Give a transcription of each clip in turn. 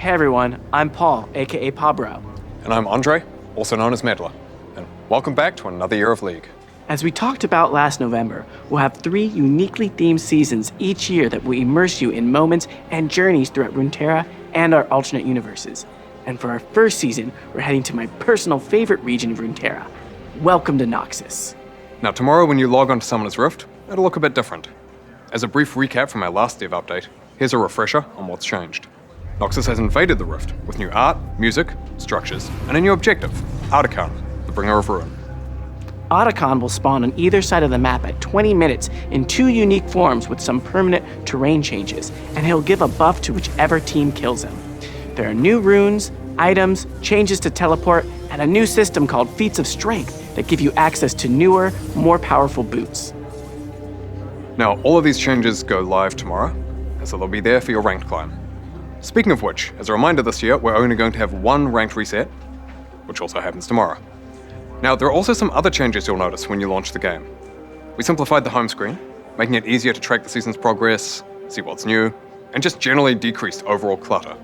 Hey everyone, I'm Paul, aka Pabro. And I'm Andre, also known as Medler. And welcome back to another year of League. As we talked about last November, we'll have 3 uniquely themed seasons each year that will immerse you in moments and journeys throughout Runeterra and our alternate universes. And for our first season, we're heading to my personal favorite region of Runeterra. Welcome to Noxus. Now tomorrow when you log on to Summoner's Rift, it'll look a bit different. As a brief recap from our last dev update, here's a refresher on what's changed. Noxus has invaded the Rift with new art, music, structures, and a new objective, Artican, the Bringer of Ruin. Otacon will spawn on either side of the map at 20 minutes in 2 unique forms with some permanent terrain changes, and he'll give a buff to whichever team kills him. There are new runes, items, changes to teleport, and a new system called Feats of Strength that give you access to newer, more powerful boots. Now, all of these changes go live tomorrow, and so they'll be there for your ranked climb. Speaking of which, as a reminder this year, we're only going to have 1 ranked reset, which also happens tomorrow. Now, there are also some other changes you'll notice when you launch the game. We simplified the home screen, making it easier to track the season's progress, see what's new, and just generally decreased overall clutter.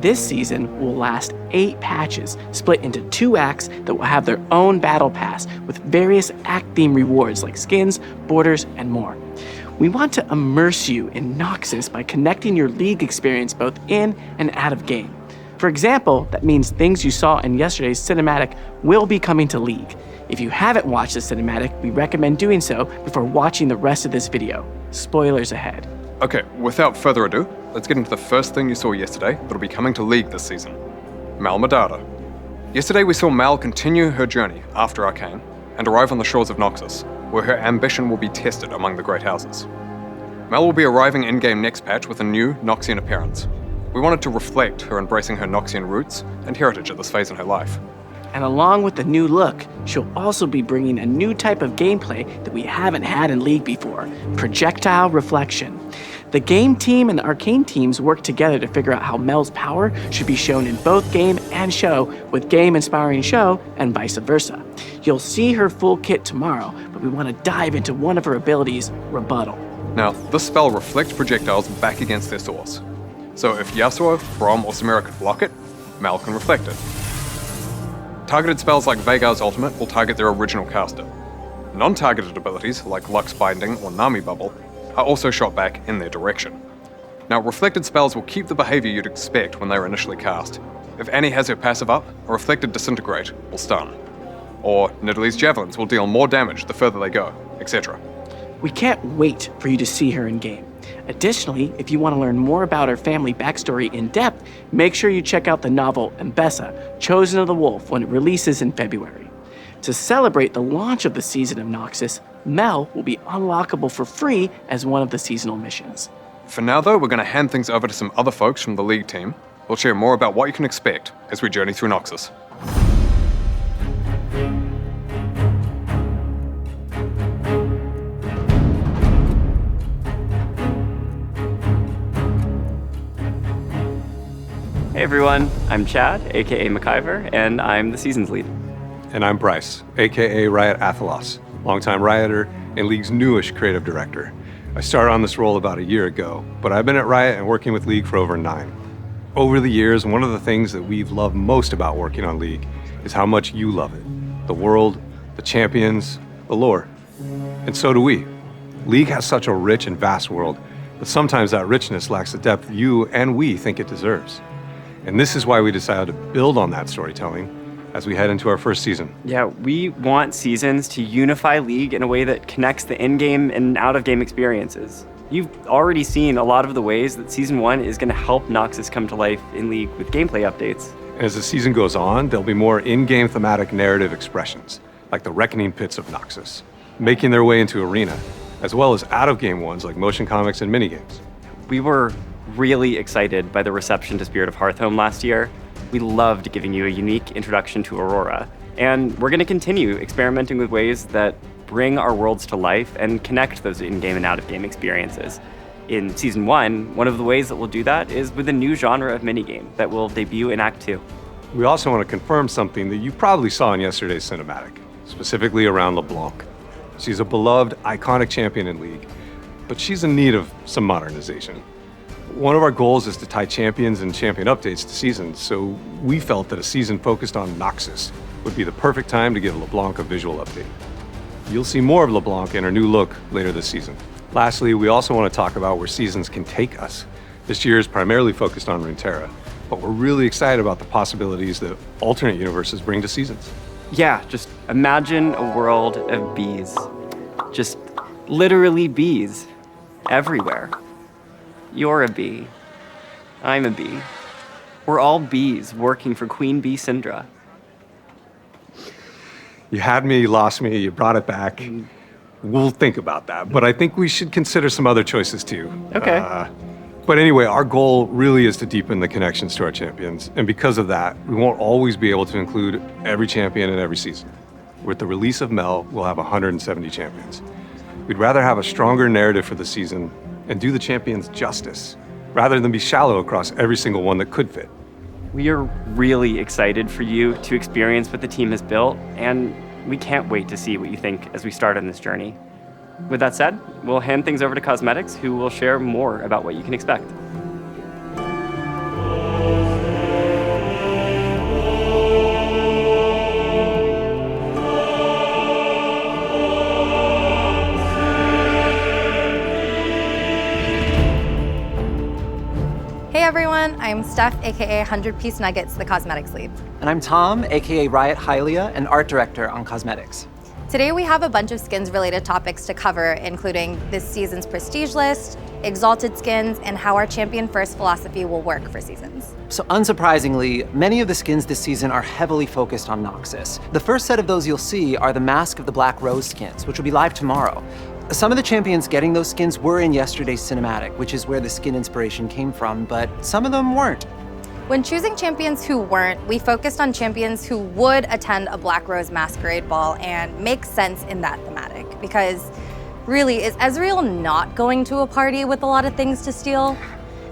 This season will last 8 patches, split into 2 acts that will have their own battle pass with various act-themed rewards like skins, borders, and more. We want to immerse you in Noxus by connecting your League experience both in and out of game. For example, that means things you saw in yesterday's cinematic will be coming to League. If you haven't watched the cinematic, we recommend doing so before watching the rest of this video. Spoilers ahead. Okay, without further ado, let's get into the first thing you saw yesterday that'll be coming to League this season. Mal Medarda. Yesterday we saw Mal continue her journey after Arcane and arrive on the shores of Noxus, where her ambition will be tested among the Great Houses. Mal will be arriving in-game next patch with a new Noxian appearance. We wanted to reflect her embracing her Noxian roots and heritage at this phase in her life. And along with the new look, she'll also be bringing a new type of gameplay that we haven't had in League before, projectile reflection. The game team and the Arcane teams work together to figure out how Mel's power should be shown in both game and show, with game inspiring show and vice versa. You'll see her full kit tomorrow, but we want to dive into one of her abilities, Rebuttal. Now, this spell reflects projectiles back against their source. So if Yasuo, Braum, or Samira could block it, Mal can reflect it. Targeted spells like Veigar's ultimate will target their original caster. Non-targeted abilities like Lux Binding or Nami Bubble are also shot back in their direction. Now, reflected spells will keep the behavior you'd expect when they were initially cast. If Annie has her passive up, a reflected Disintegrate will stun. Or Nidalee's javelins will deal more damage the further they go, etc. We can't wait for you to see her in game. Additionally, if you want to learn more about her family backstory in depth, make sure you check out the novel Mbessa, Chosen of the Wolf, when it releases in February. To celebrate the launch of the season of Noxus, Mel will be unlockable for free as one of the seasonal missions. For now though, we're going to hand things over to some other folks from the League team. We'll share more about what you can expect as we journey through Noxus. Hey everyone, I'm Chad, aka McIver, and I'm the seasons lead. And I'm Bryce, aka Riot Athelos, longtime Rioter and League's newish creative director. I started on this role about a year ago, but I've been at Riot and working with League for over 9. Over the years, one of the things that we've loved most about working on League is how much you love it. The world, the champions, the lore. And so do we. League has such a rich and vast world, but sometimes that richness lacks the depth you and we think it deserves. And this is why we decided to build on that storytelling as we head into our first season. Yeah, we want seasons to unify League in a way that connects the in-game and out-of-game experiences. You've already seen a lot of the ways that Season 1 is going to help Noxus come to life in League with gameplay updates. And as the season goes on, there'll be more in-game thematic narrative expressions, like the Reckoning Pits of Noxus, making their way into Arena, as well as out-of-game ones like motion comics and minigames. We were really excited by the reception to Spirit of Hearthhome last year. We loved giving you a unique introduction to Aurora, and we're going to continue experimenting with ways that bring our worlds to life and connect those in-game and out-of-game experiences. In Season 1, one of the ways that we'll do that is with a new genre of minigame that will debut in Act 2. We also want to confirm something that you probably saw in yesterday's cinematic, specifically around LeBlanc. She's a beloved, iconic champion in League, but she's in need of some modernization. One of our goals is to tie champions and champion updates to seasons, so we felt that a season focused on Noxus would be the perfect time to give LeBlanc a visual update. You'll see more of LeBlanc in her new look later this season. Lastly, we also want to talk about where seasons can take us. This year is primarily focused on Runeterra, but we're really excited about the possibilities that alternate universes bring to seasons. Yeah, just imagine a world of bees. Just literally bees everywhere. You're a bee. I'm a bee. We're all bees working for Queen Bee Syndra. You had me, you lost me, you brought it back. We'll think about that, but I think we should consider some other choices too. Okay. But anyway, our goal really is to deepen the connections to our champions, and because of that, we won't always be able to include every champion in every season. With the release of Mel, we'll have 170 champions. We'd rather have a stronger narrative for the season and do the champions justice, rather than be shallow across every single one that could fit. We are really excited for you to experience what the team has built, and we can't wait to see what you think as we start on this journey. With that said, we'll hand things over to Cosmetics, who will share more about what you can expect. Hey everyone, I'm Steph, aka 100 Piece Nuggets, the Cosmetics lead. And I'm Tom, aka Riot Hylia, and art director on Cosmetics. Today we have a bunch of skins related topics to cover, including this season's prestige list, exalted skins, and how our champion first philosophy will work for seasons. So unsurprisingly, many of the skins this season are heavily focused on Noxus. The first set of those you'll see are the Mask of the Black Rose skins, which will be live tomorrow. Some of the champions getting those skins were in yesterday's cinematic, which is where the skin inspiration came from, but some of them weren't. When choosing champions who weren't, we focused on champions who would attend a Black Rose Masquerade ball and make sense in that thematic. Because really, is Ezreal not going to a party with a lot of things to steal?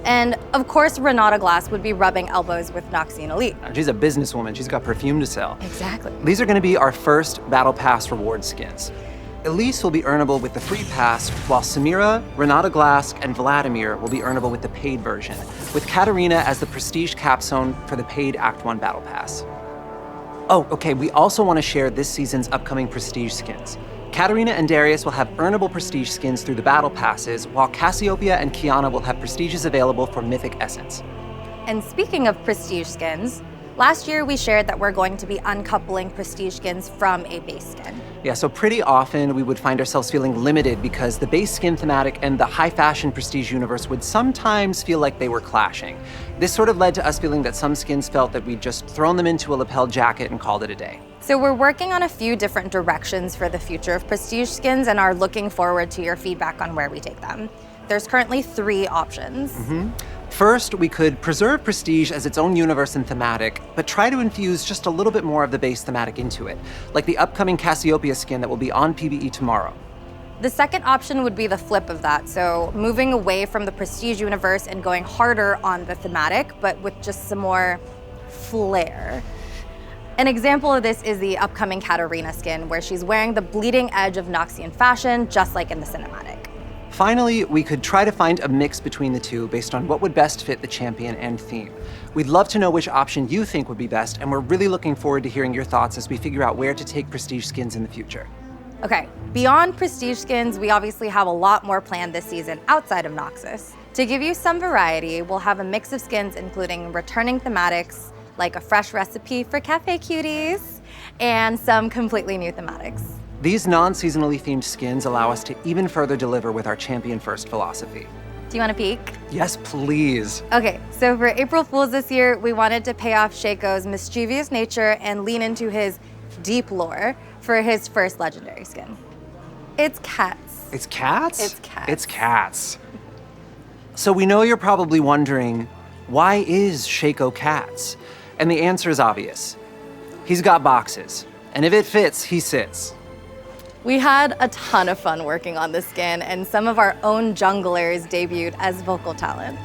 And of course, Renata Glass would be rubbing elbows with Noxian Elite. She's a businesswoman, she's got perfume to sell. Exactly. These are gonna be our first Battle Pass reward skins. Elise will be earnable with the free pass, while Samira, Renata Glass, and Vladimir will be earnable with the paid version, with Katarina as the prestige capstone for the paid Act 1 Battle Pass. Oh, okay, we also want to share this season's upcoming prestige skins. Katarina and Darius will have earnable prestige skins through the Battle Passes, while Cassiopeia and Kiana will have prestiges available for Mythic Essence. And speaking of prestige skins, last year we shared that we're going to be uncoupling prestige skins from a base skin. Yeah, so pretty often we would find ourselves feeling limited because the base skin thematic and the high fashion prestige universe would sometimes feel like they were clashing. This sort of led to us feeling that some skins felt that we'd just thrown them into a lapel jacket and called it a day. So we're working on a few different directions for the future of prestige skins and are looking forward to your feedback on where we take them. There's currently 3 options. First, we could preserve prestige as its own universe and thematic, but try to infuse just a little bit more of the base thematic into it, like the upcoming Cassiopeia skin that will be on PvE tomorrow. The second option would be the flip of that, so moving away from the prestige universe and going harder on the thematic, but with just some more flair. An example of this is the upcoming Katarina skin, where she's wearing the bleeding edge of Noxian fashion, just like in the cinematic. Finally, we could try to find a mix between the two based on what would best fit the champion and theme. We'd love to know which option you think would be best, and we're really looking forward to hearing your thoughts as we figure out where to take prestige skins in the future. Okay, beyond prestige skins, we obviously have a lot more planned this season outside of Noxus. To give you some variety, we'll have a mix of skins including returning thematics, like a fresh recipe for cafe cuties, and some completely new thematics. These non-seasonally themed skins allow us to even further deliver with our champion-first philosophy. Do you want to peek? Yes, please. Okay, so for April Fools this year, we wanted to pay off Shaco's mischievous nature and lean into his deep lore for his first legendary skin. It's cats. It's cats? It's cats. It's cats. So we know you're probably wondering, why is Shaco cats? And the answer is obvious. He's got boxes, and if it fits, he sits. We had a ton of fun working on this skin, and some of our own junglers debuted as vocal talent.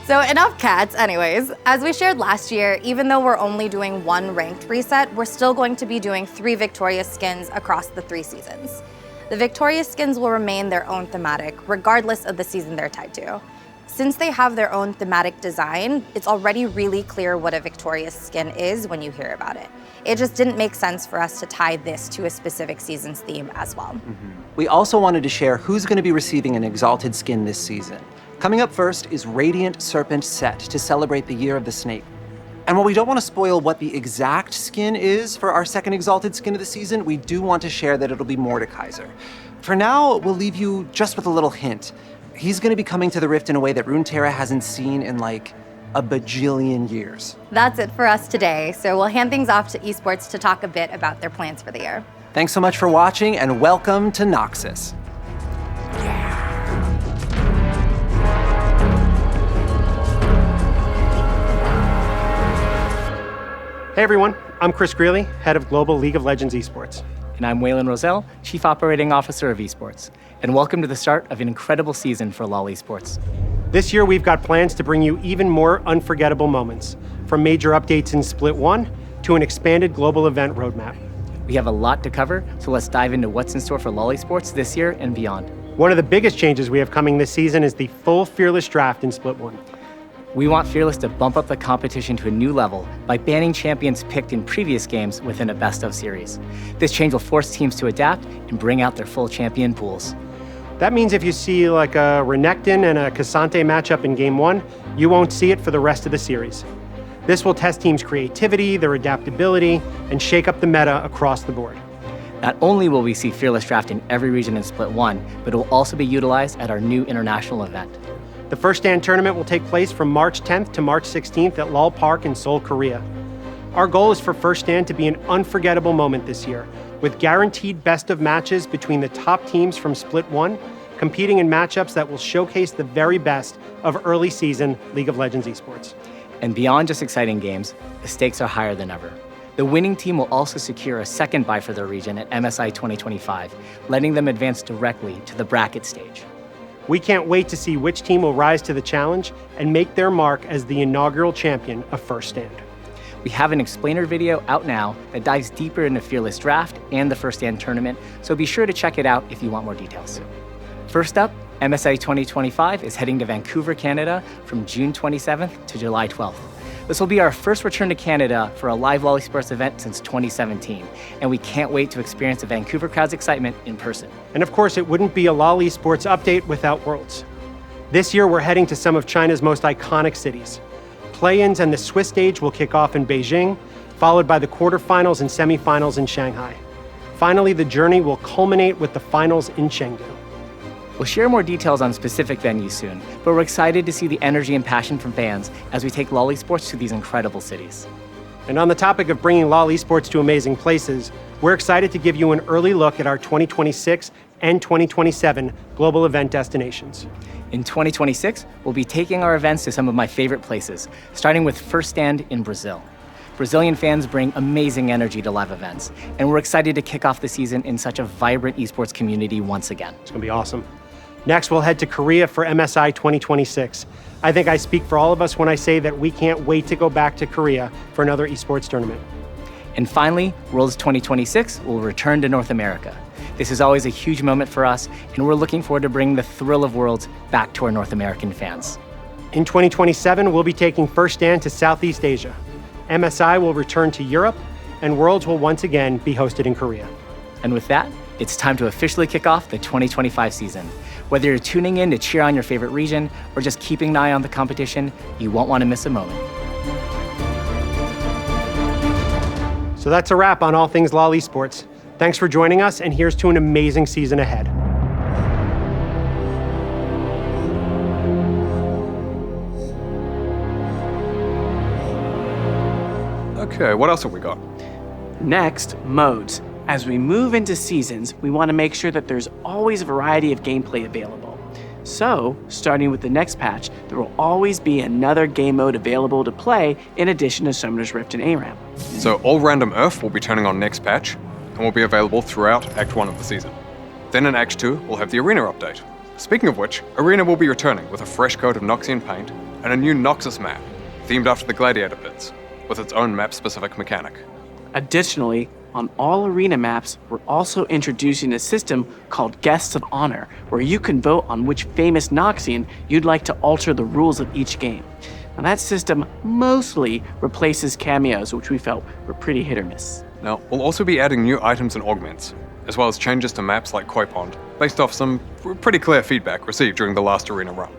So enough cats, anyways. As we shared last year, even though we're only doing 1 ranked reset, we're still going to be doing 3 victorious skins across the 3 seasons. The Victorious skins will remain their own thematic, regardless of the season they're tied to. Since they have their own thematic design, it's already really clear what a Victorious skin is when you hear about it. It just didn't make sense for us to tie this to a specific season's theme as well. We also wanted to share who's going to be receiving an Exalted skin this season. Coming up first is Radiant Serpent Set to celebrate the Year of the Snake. And while we don't want to spoil what the exact skin is for our second Exalted skin of the season, we do want to share that it'll be Mordekaiser. For now, we'll leave you just with a little hint. He's going to be coming to the Rift in a way that Runeterra hasn't seen in like a bajillion years. That's it for us today, so we'll hand things off to esports to talk a bit about their plans for the year. Thanks so much for watching, and welcome to Noxus. Hey everyone, I'm Chris Greeley, head of Global League of Legends Esports. And I'm Waylon Roselle, Chief Operating Officer of Esports. And welcome to the start of an incredible season for LoL Esports. This year we've got plans to bring you even more unforgettable moments, from major updates in Split 1 to an expanded global event roadmap. We have a lot to cover, so let's dive into what's in store for LoL Esports this year and beyond. One of the biggest changes we have coming this season is the full Fearless draft in Split 1. We want Fearless to bump up the competition to a new level by banning champions picked in previous games within a best-of series. This change will force teams to adapt and bring out their full champion pools. That means if you see like a Renekton and a Cassante matchup in Game 1, you won't see it for the rest of the series. This will test teams' creativity, their adaptability, and shake up the meta across the board. Not only will we see Fearless draft in every region in Split 1, but it will also be utilized at our new international event. The First Stand tournament will take place from March 10th to March 16th at LOL Park in Seoul, Korea. Our goal is for First Stand to be an unforgettable moment this year, with guaranteed best of matches between the top teams from Split 1, competing in matchups that will showcase the very best of early season League of Legends esports. And beyond just exciting games, the stakes are higher than ever. The winning team will also secure a second bye for their region at MSI 2025, letting them advance directly to the bracket stage. We can't wait to see which team will rise to the challenge and make their mark as the inaugural champion of First Stand. We have an explainer video out now that dives deeper into Fearless Draft and the First Stand tournament, so be sure to check it out if you want more details. First up, MSI 2025 is heading to Vancouver, Canada from June 27th to July 12th. This will be our first return to Canada for a live LoL Esports event since 2017, and we can't wait to experience the Vancouver crowd's excitement in person. And of course, it wouldn't be a LoL Esports update without Worlds. This year, we're heading to some of China's most iconic cities. Play-ins and the Swiss stage will kick off in Beijing, followed by the quarterfinals and semifinals in Shanghai. Finally, the journey will culminate with the finals in Chengdu. We'll share more details on specific venues soon, but we're excited to see the energy and passion from fans as we take LoL Esports to these incredible cities. And on the topic of bringing LoL Esports to amazing places, we're excited to give you an early look at our 2026 and 2027 global event destinations. In 2026, we'll be taking our events to some of my favorite places, starting with First Stand in Brazil. Brazilian fans bring amazing energy to live events, and we're excited to kick off the season in such a vibrant esports community once again. It's gonna be awesome. Next, we'll head to Korea for MSI 2026. I think I speak for all of us when I say that we can't wait to go back to Korea for another esports tournament. And finally, Worlds 2026 will return to North America. This is always a huge moment for us, and we're looking forward to bringing the thrill of Worlds back to our North American fans. In 2027, we'll be taking First Stand to Southeast Asia. MSI will return to Europe, and Worlds will once again be hosted in Korea. And with that, it's time to officially kick off the 2025 season. Whether you're tuning in to cheer on your favorite region or just keeping an eye on the competition, you won't want to miss a moment. So that's a wrap on all things LoL Esports. Thanks for joining us, and here's to an amazing season ahead. Okay, what else have we got? Next, modes. As we move into seasons, we want to make sure that there's always a variety of gameplay available. So, starting with the next patch, there will always be another game mode available to play in addition to Summoner's Rift and ARAM. So all random Earth will be turning on next patch and will be available throughout Act 1 of the season. Then in Act 2, we'll have the Arena update. Speaking of which, Arena will be returning with a fresh coat of Noxian paint and a new Noxus map, themed after the Gladiator pits, with its own map-specific mechanic. Additionally, On all arena maps, we're also introducing a system called Guests of Honor, where you can vote on which famous Noxian you'd like to alter the rules of each game. Now, that system mostly replaces cameos, which we felt were pretty hit or miss. Now, we'll also be adding new items and augments, as well as changes to maps like Koi Pond, based off some pretty clear feedback received during the last Arena run.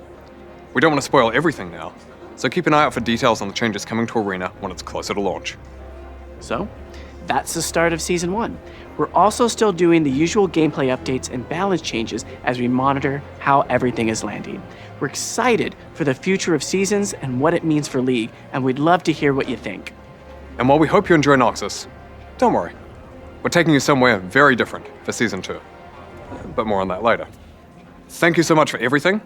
We don't want to spoil everything now, so keep an eye out for details on the changes coming to Arena when it's closer to launch. So, that's the start of Season 1. We're also still doing the usual gameplay updates and balance changes as we monitor how everything is landing. We're excited for the future of Seasons and what it means for League, and we'd love to hear what you think. And while we hope you enjoy Noxus, don't worry. We're taking you somewhere very different for Season 2. But more on that later. Thank you so much for everything,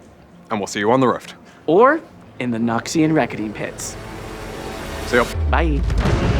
and we'll see you on the Rift. Or in the Noxian Reckoning Pits. See ya. Bye.